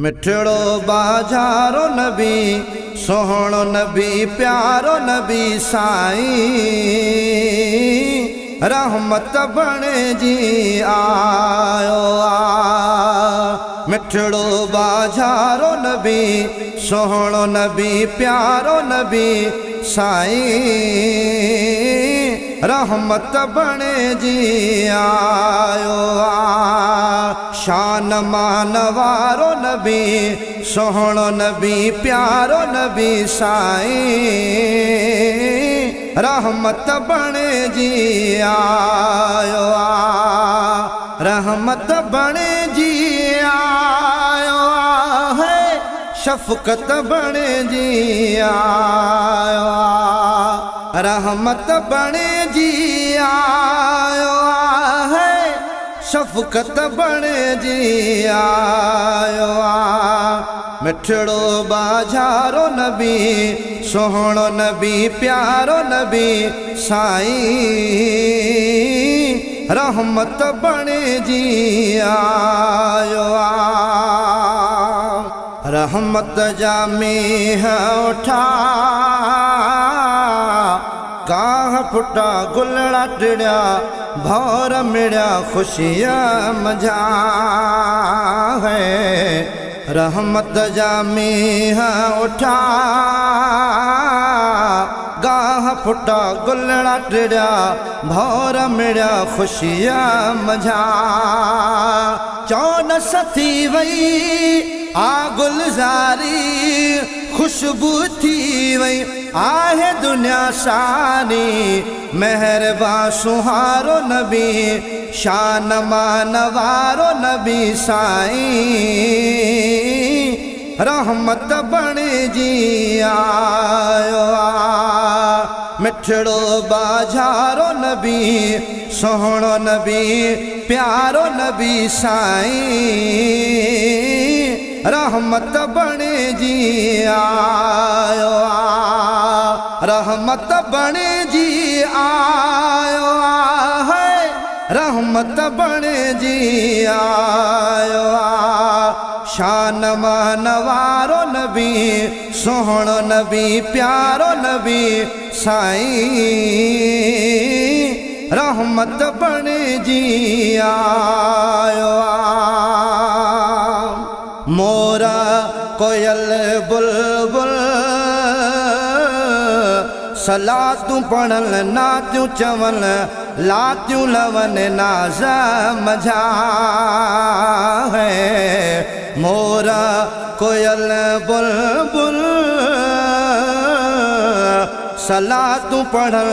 मिठड़ो बाजारो नबी सोहणो नबी प्यारो नबी साईं रहमत बणे जी आयो मिठड़ो बाजारो नबी सोहणो नबी प्यारो नबी साईं रहमत बणे जी आयो शान मान वारो नबी सोहणो नबी प्यारो नबी साईं रहमत बणे जी आयो रहमत बणे जी आयो है शफकत बणे जी आयो रहमत बणे जी आयो है शफकत बणे जी आयो मिठड़ो बाजारो नबी सोहणो नबी प्यारो नबी साईं रहमत बणे जी आयो रहमत जामी है उठा गाह फुटा गुलड़ा टिड़िया भौर मिड़िया खुशियाँ मजा है रहमत जामी है उठा गाह फुटा गुलड़ा टिड़िया भौर मिड़िया खुशियाँ मजा चौन सथी वई आ गुलजारी खुशबू थी वई आहे दुनिया सारी मेहरबा सुहारो नबी शान मान वारो नबी साईं रहमत बणे जी आयो मिठड़ो बाजारो नबी सोहणो नबी प्यारो नबी साईं रहमत बणे जी आयो रहमत बणे जी आयो है रहमत बणे जी आयो शान मान वारो नबी सोहणो नबी प्यारो नबी साईं रहमत बणे जी आयो मोरा कोयल बुलबुल सलातूं पढ़ल नातियूं चवल लातियूं लवन नाज़ मजा है मोरा कोयल बुलबुल सलातूं पढ़ल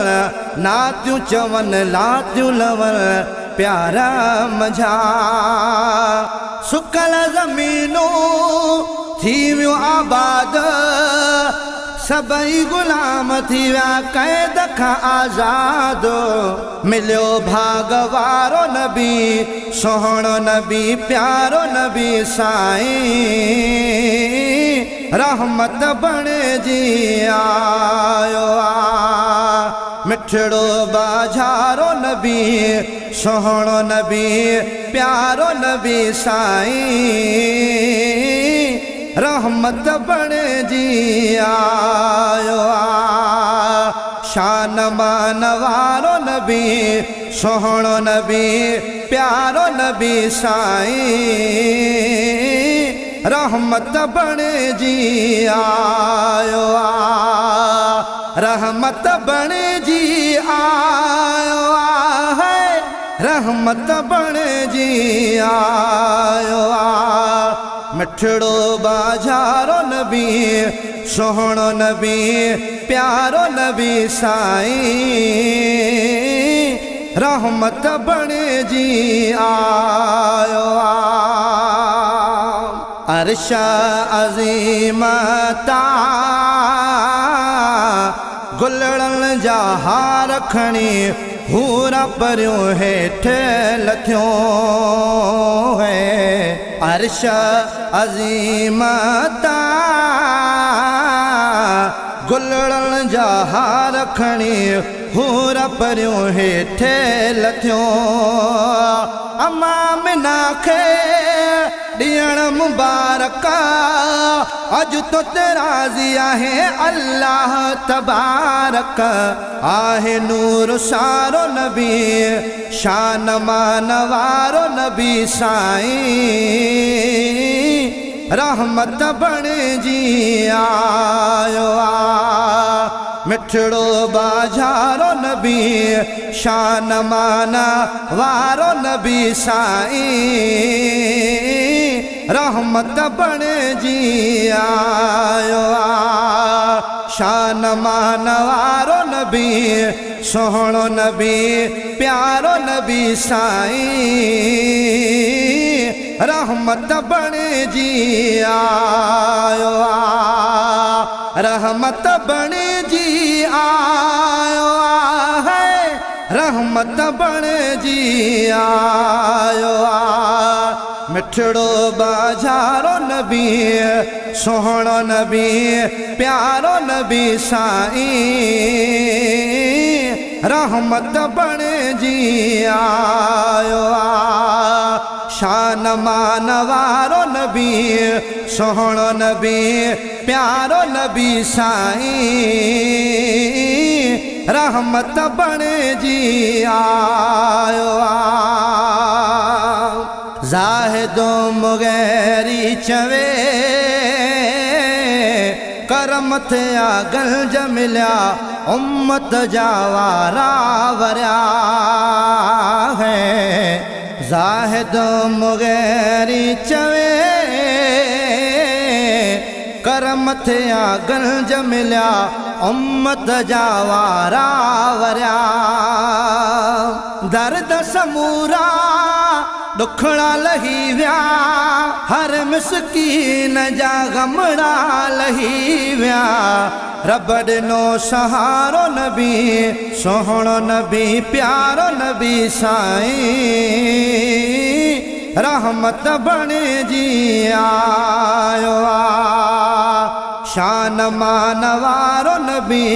नातियूं चवन लातियूं लवन प्यारा मजा सुकल ज़मीनूं थी वियूं आबाद सबई गुलाम थी विया क़ैद खां आज़ाद मिलियो भाग वारो नबी सोहणो नबी प्यारो नबी साईं रहमत बणे जी आयो मिठड़ो बाजारो नबी सोहणो नबी प्यारो नबी साईं रहमत बणे जी आयो शान मान वारो नबी सोहणो नबी प्यारो नबी साईं रहमत बणे जी आयो रहमत बणे जी आयो है रहमत बणे जी आयो मिठड़ो बाजारो नबी सोहणो नबी प्यारो नबी साईं रहमत बणे जी आयो अर्श अज़ीमता गुलड़न जा हार खणी हूरा परियों हेठि लथियों है अर्श अज़ीमता गुलड़न जा हार खणी हूरा परियों हेठि लथियों अमामिना खे ॾियण मुबारक अज तो राज़ी आहे अल्लाह तबारक आहे नूर सारो नबी शान मान वारो नबी साईं रहमत बणिजी आयो आ मिठड़ो बाजारो नबी शान मान वारो नबी साईं रहमत बणिजी आयो आ शान मान वारो नबी सोहणो नबी प्यारो नबी साईं रहमत बणिजी आयो आ रहमत बणिजी आयो है रहमत बणिजी आयो आ मिठड़ो बाजारो नबी सोहणो नबी प्यारो नबी साईं रहमत बणिजी आयो आ शान मान वारो नबी सोहणो नबी प्यारो नबी साईं रहमत बणिजी आयो आ ज़ाहिदो मुगैरी चवे करम थिया गंज मिलिया उम्मत जा वारा वरिया है ज़ाहिद मुगैरी चवे करम थिया गंज मिलिया उम्मत जा वारा वरिया दर्द समूरा दुखड़ा लही विया हर मिसकीन जा गमड़ा लही विया रब ॾिनो सहारो नबी सोहणो नबी प्यारो नबी साईं रहमत बणिजी आयो आ शान मान वारो नबी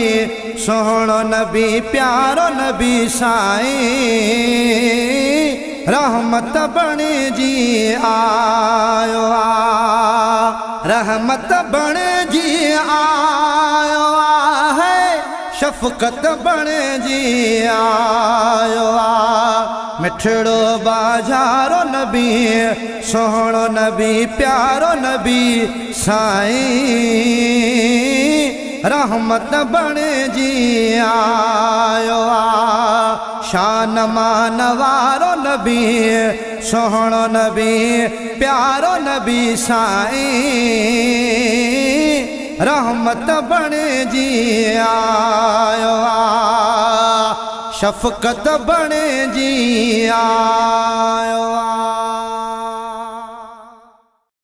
सोहणो नबी प्यारो नबी साईं रहमत बणिजी आयो आ रहमत बणिजी आयो है शफ़क़त बणिजी आयो आ मिठड़ो बाजारो नबी सोहणो नबी प्यारो नबी साईं रहमत बणिजी आयो आ शान मान वारो नबी सोहणो नबी प्यारो नबी साईं रहमत बणिजी आयो आ शफ़क़त बणिजी आयो